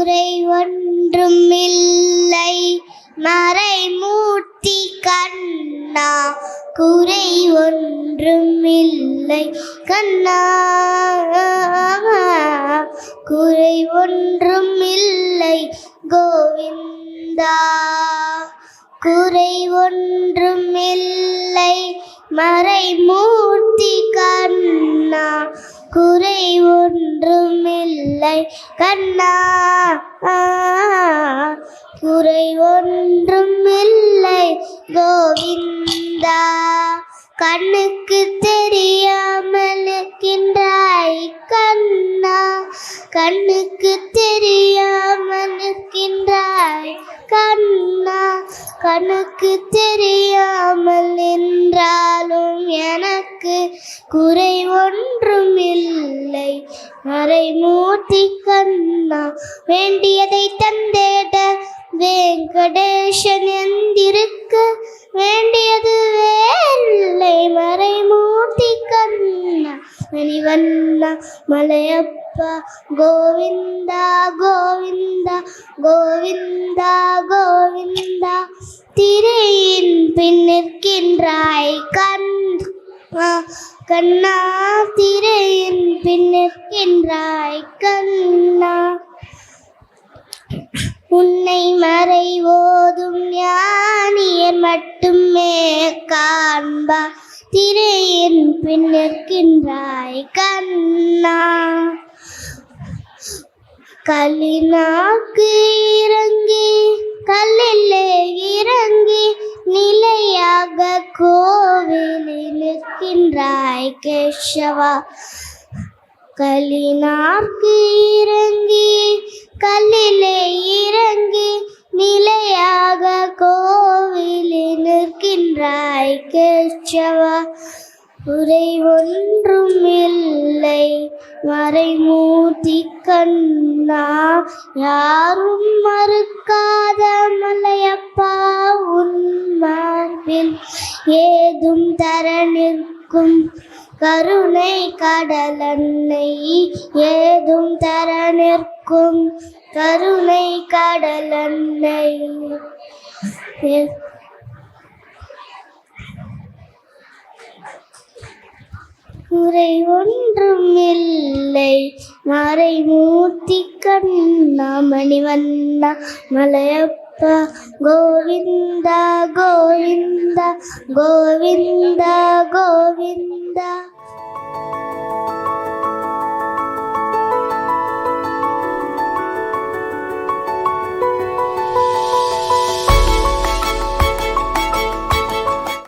குறை ஒன்றும் இல்லை மறைமூர்த்தி கண்ணா, குறை ஒன்றும் இல்லை கண்ணா, குறை ஒன்றும் இல்லை கோவிந்தா, குறை ஒன்றும் இல்லை மறைமூர்த்தி கண்ணா, குறை ஒன்றும் இல்லை கண்ணா, குறை ஒன்றும் இல்லை கோவிந்தா. கண்ணுக்கு தெரியாமல் இருக்கின்றாய் கண்ணா, கண்ணுக்கு தெரியாமல் இருக்கின்றாய் கண்ணா, கண்ணுக்கு தெரியாமல் நின்றாலும் எனக்கு குறை ஒன்றும் இல்லை மறைமூர்த்தி கண்ணா. வேண்டியதை தந்தேட வெங்கடேசன் எந்திருக்க வேண்டியது வேலை மறைமூர்த்தி கண்ணா. மணிவண்ணா மலையப்பா கோவிந்தா கோவிந்தா கோவிந்தா கோவிந்தா. திரையின் பின் நிற்கின்றாய் கண்ணா, கண்ணா திரையின் பின் நிற்கின்றாய் கண்ணா. உன்னை மறை ஓதும் ஞானியர் மட்டுமே காண்பா, திரையின் பின் நிற்கின்றாய் கண்ணா. கல்லினாக்கு இறங்கி கல்லிலே இறங்கி நிலையாக கோவிலில் நிற்கின்றாய் கேசவா. கல்லினாக்கு இறங்கி கல்லிலே இறங்கி நிலையாக கோவிலில் நிற்கின்றாய் கேசவா. குறை ஒன்றும் இல்லை மறைமூர்த்தி கண்ணா, யாரும் மறுக்காத மலையப்பா உன் மார்பில் ஏதும் தர நிற்கும் கருணை கடலன்னை, ஏதும் தர நிற்கும் கருணை கடலன்னை. குறை ஒன்றும் இல்லை மறைமூர்த்தி கண்ணா. மணிவண்ணா மலையப்பா கோவிந்தா கோவிந்தா கோவிந்தா கோவிந்தா.